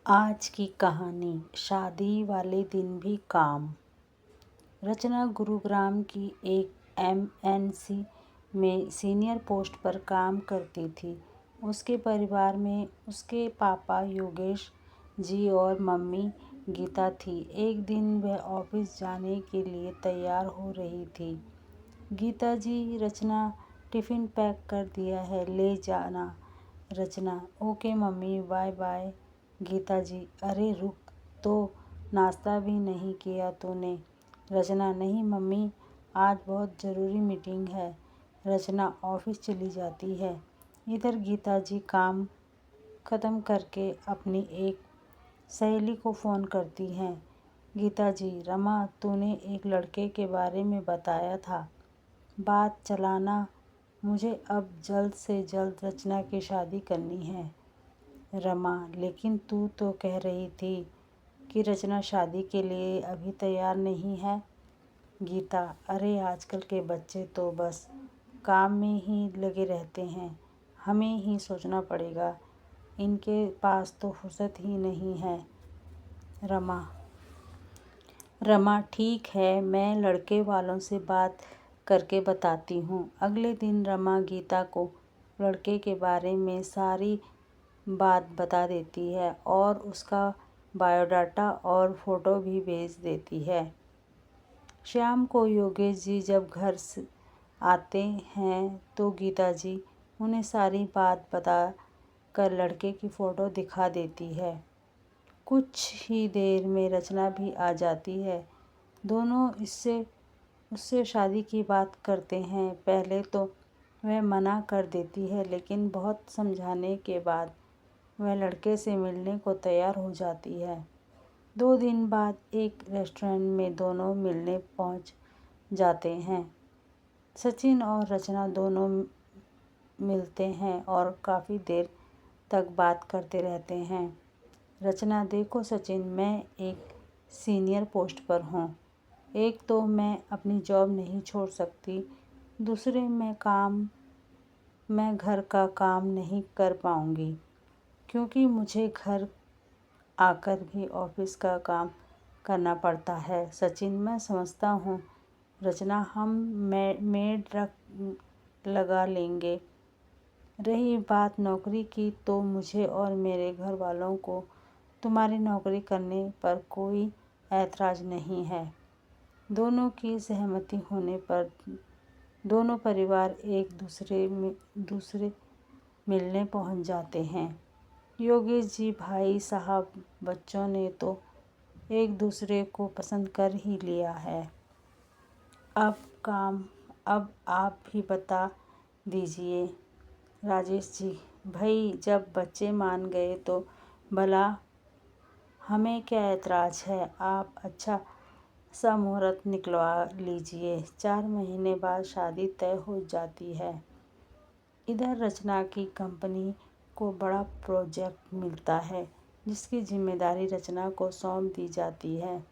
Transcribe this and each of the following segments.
आज की कहानी शादी वाले दिन भी काम। रचना गुरुग्राम की एक एमएनसी में सीनियर पोस्ट पर काम करती थी। उसके परिवार में उसके पापा योगेश जी और मम्मी गीता थी। एक दिन वह ऑफिस जाने के लिए तैयार हो रही थी। गीता जी, रचना, टिफ़िन पैक कर दिया है, ले जाना। Rachna, okay mummy, bye bye. Geeta ji, अरे रुक तो, नाश्ता भी नहीं किया तूने। रचना, नहीं मम्मी, आज बहुत ज़रूरी मीटिंग है। रचना ऑफिस चली जाती है। इधर गीता जी काम ख़त्म करके अपनी एक सहेली को फ़ोन करती हैं। गीता जी, रमा, तूने एक लड़के के बारे में बताया था, बात चलाना। मुझे अब जल्द से जल्द रचना की शादी करनी है। रमा, लेकिन तू तो कह रही थी कि रचना शादी के लिए अभी तैयार नहीं है। गीता, अरे आजकल के बच्चे तो बस काम में ही लगे रहते हैं, हमें ही सोचना पड़ेगा, इनके पास तो फुर्सत ही नहीं है। रमा, ठीक है, मैं लड़के वालों से बात करके बताती हूँ। अगले दिन रमा गीता को लड़के के बारे में सारी बात बता देती है और उसका बायोडाटा और फ़ोटो भी भेज देती है। शाम को योगेश जी जब घर से आते हैं तो गीता जी उन्हें सारी बात बता कर लड़के की फ़ोटो दिखा देती है। कुछ ही देर में रचना भी आ जाती है। दोनों उससे शादी की बात करते हैं। पहले तो वह मना कर देती है, लेकिन बहुत समझाने के बाद वह लड़के से मिलने को तैयार हो जाती है। 2 दिन बाद एक रेस्टोरेंट में दोनों मिलने पहुंच जाते हैं। सचिन और रचना दोनों मिलते हैं और काफ़ी देर तक बात करते रहते हैं। रचना, देखो सचिन, मैं एक सीनियर पोस्ट पर हूँ। एक तो मैं अपनी जॉब नहीं छोड़ सकती, दूसरे मैं घर का काम नहीं कर पाऊँगी, क्योंकि मुझे घर आकर भी ऑफिस का काम करना पड़ता है। सचिन, मैं समझता हूँ। रचना, हम मेड लगा लेंगे। रही बात नौकरी की, तो मुझे और मेरे घर वालों को तुम्हारी नौकरी करने पर कोई ऐतराज़ नहीं है। दोनों की सहमति होने पर दोनों परिवार एक दूसरे मिलने पहुंच जाते हैं। योगेश जी, भाई साहब, बच्चों ने तो एक दूसरे को पसंद कर ही लिया है। अब आप भी बता दीजिए। राजेश जी, भाई जब बच्चे मान गए तो भला हमें क्या ऐतराज़ है। आप अच्छा सा मुहूर्त निकलवा लीजिए। 4 महीने बाद शादी तय हो जाती है। इधर रचना की कंपनी को बड़ा प्रोजेक्ट मिलता है, जिसकी जिम्मेदारी रचना को सौंप दी जाती है।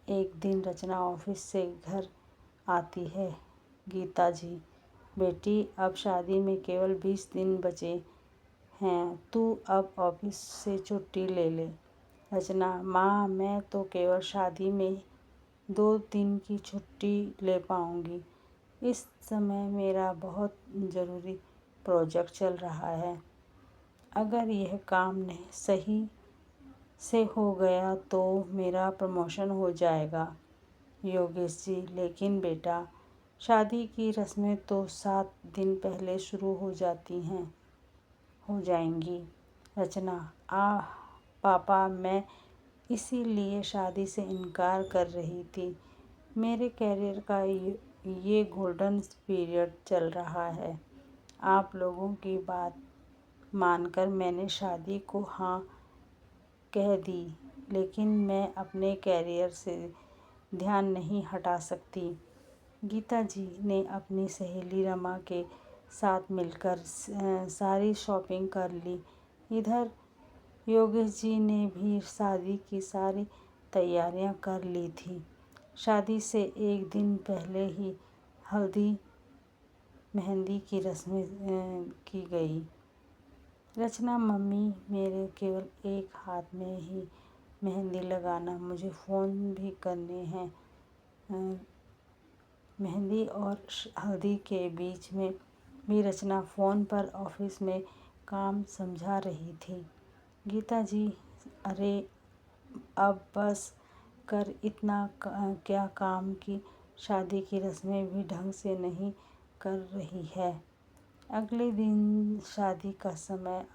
एक दिन रचना ऑफिस से घर आती है। गीता जी, बेटी, अब शादी में केवल 20 दिन बचे हैं, तू अब ऑफिस से छुट्टी ले ले। रचना, माँ, मैं तो केवल शादी में 2 दिन की छुट्टी ले पाऊँगी। इस समय मेरा बहुत ज़रूरी प्रोजेक्ट चल रहा है। अगर यह काम नहीं सही से हो गया तो मेरा प्रमोशन हो जाएगा। योगेश जी, लेकिन बेटा, शादी की रस्में तो 7 दिन पहले शुरू हो जाएंगी। रचना, पापा, मैं इसीलिए शादी से इनकार कर रही थी। मेरे करियर का ये गोल्डन पीरियड चल रहा है। आप लोगों की बात मानकर मैंने शादी को हाँ कह दी, लेकिन मैं अपने करियर से ध्यान नहीं हटा सकती। गीता जी ने अपनी सहेली रमा के साथ मिलकर सारी शॉपिंग कर ली। इधर योगेश जी ने भी शादी की सारी तैयारियां कर ली थी। शादी से एक दिन पहले ही हल्दी मेहंदी की रस्में की गई। रचना मम्मी, मेरे केवल एक हाथ में ही मेहंदी लगाना, मुझे फ़ोन भी करने हैं। मेहंदी और हल्दी के बीच में भी रचना फ़ोन पर ऑफिस में काम समझा रही थी। गीता जी, अरे अब बस कर, इतना क्या काम की शादी की रस्में भी ढंग से नहीं कर रही है। अगले दिन शादी का समय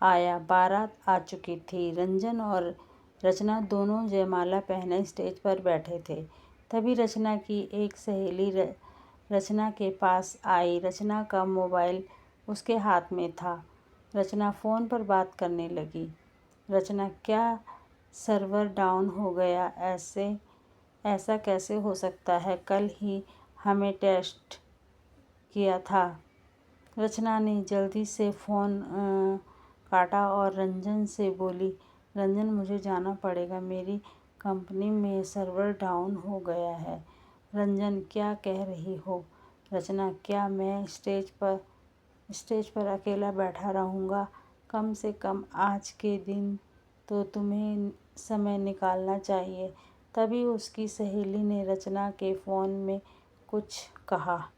आया। बारात आ चुकी थी। रंजन और रचना दोनों जयमाला पहने स्टेज पर बैठे थे। तभी रचना की एक सहेली रचना के पास आई। रचना का मोबाइल उसके हाथ में था। रचना फ़ोन पर बात करने लगी। रचना, क्या सर्वर डाउन हो गया? ऐसा कैसे हो सकता है? कल ही हमें टेस्ट किया था। रचना ने जल्दी से फ़ोन काटा और रंजन से बोली, रंजन, मुझे जाना पड़ेगा, मेरी कंपनी में सर्वर डाउन हो गया है। रंजन, क्या कह रही हो? रचना, क्या मैं स्टेज पर अकेला बैठा रहूँगा? कम से कम आज के दिन तो तुम्हें समय निकालना चाहिए। तभी उसकी सहेली ने रचना के फ़ोन में कुछ कहा।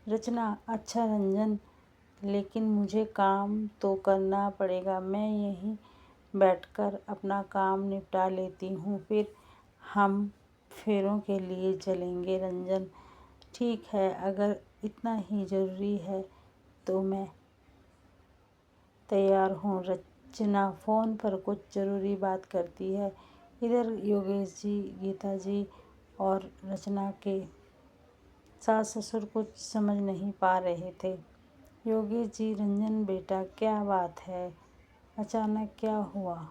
रचना, अच्छा रंजन, लेकिन मुझे काम तो करना पड़ेगा। मैं यहीं बैठकर अपना काम निपटा लेती हूँ, फिर हम फेरों के लिए चलेंगे। रंजन, ठीक है, अगर इतना ही ज़रूरी है तो मैं तैयार हूँ। रचना फ़ोन पर कुछ ज़रूरी बात करती है। इधर योगेश जी, गीता जी और रचना के सास ससुर कुछ समझ नहीं पा रहे थे। योगेश जी, रंजन बेटा, क्या बात है? अचानक क्या हुआ?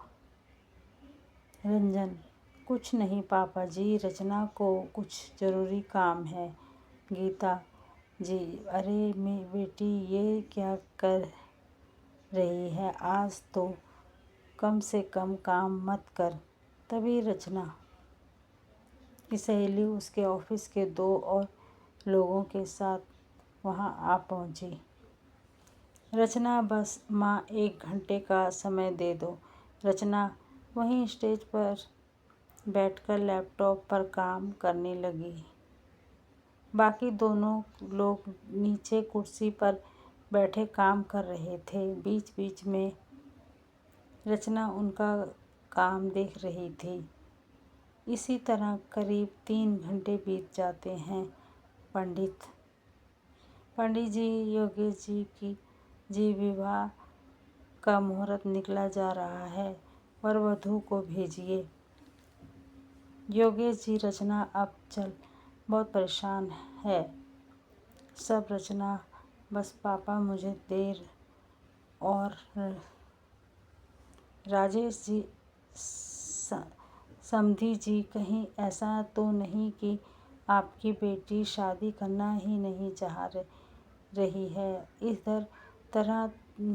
रंजन, कुछ नहीं पापा जी, रचना को कुछ ज़रूरी काम है। गीता जी, अरे मेरी बेटी, ये क्या कर रही है? आज तो कम से कम काम मत कर। तभी रचना की सहेली उसके ऑफिस के 2 और लोगों के साथ वहां आ पहुंची। रचना, बस माँ 1 घंटे का समय दे दो। रचना वहीं स्टेज पर बैठकर लैपटॉप पर काम करने लगी। बाकी दोनों लोग नीचे कुर्सी पर बैठे काम कर रहे थे। बीच बीच में रचना उनका काम देख रही थी। इसी तरह करीब 3 घंटे बीत जाते हैं। पंडित जी, योगेश जी विवाह का मुहूर्त निकला जा रहा है, वर वधू को भेजिए। योगेश जी, रचना अब चल, बहुत परेशान है सब। रचना, बस पापा, मुझे देर। और राजेश जी, समधी जी, कहीं ऐसा तो नहीं कि आपकी बेटी शादी करना ही नहीं चाह रही है? इस तरह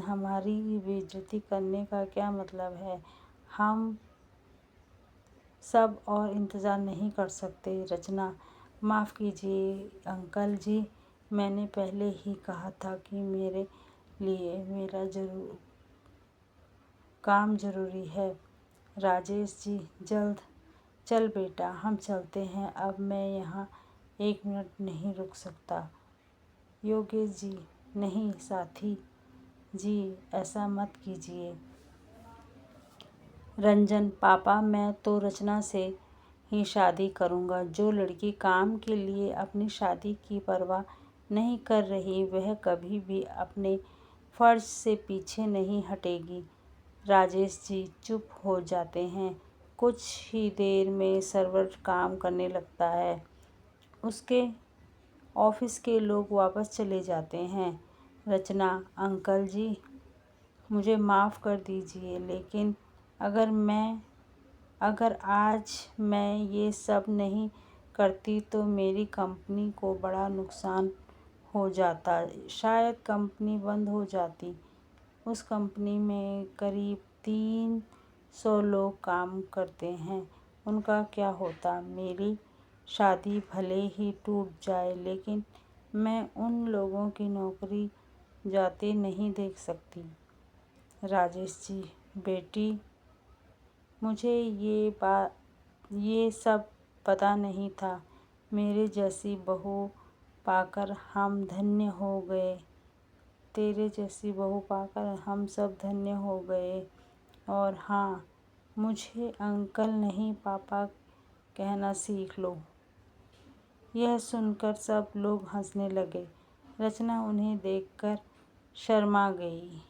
हमारी बेइज्जती करने का क्या मतलब है? हम सब और इंतज़ार नहीं कर सकते? रचना, माफ़ कीजिए अंकल जी, मैंने पहले ही कहा था कि मेरे लिए मेरा काम ज़रूरी है। राजेश जी, चल बेटा, हम चलते हैं, अब मैं यहाँ 1 मिनट नहीं रुक सकता। योगेश जी, नहीं साथी जी, ऐसा मत कीजिए। रंजन, पापा, मैं तो रचना से ही शादी करूँगा। जो लड़की काम के लिए अपनी शादी की परवाह नहीं कर रही, वह कभी भी अपने फ़र्ज़ से पीछे नहीं हटेगी। राजेश जी चुप हो जाते हैं। कुछ ही देर में सर्वर काम करने लगता है। उसके ऑफिस के लोग वापस चले जाते हैं। रचना, अंकल जी, मुझे माफ़ कर दीजिए, लेकिन अगर आज मैं ये सब नहीं करती तो मेरी कंपनी को बड़ा नुकसान हो जाता। शायद कंपनी बंद हो जाती। उस कंपनी में करीब 300 लोग काम करते हैं। उनका क्या होता? मेरी शादी भले ही टूट जाए, लेकिन मैं उन लोगों की नौकरी जाते नहीं देख सकती। राजेश जी, बेटी, मुझे ये सब पता नहीं था। मेरे जैसी बहू पाकर हम धन्य हो गए। तेरे जैसी बहू पाकर हम सब धन्य हो गए। और हाँ, मुझे अंकल नहीं पापा कहना सीख लो। यह सुनकर सब लोग हंसने लगे। रचना उन्हें देखकर शर्मा गई।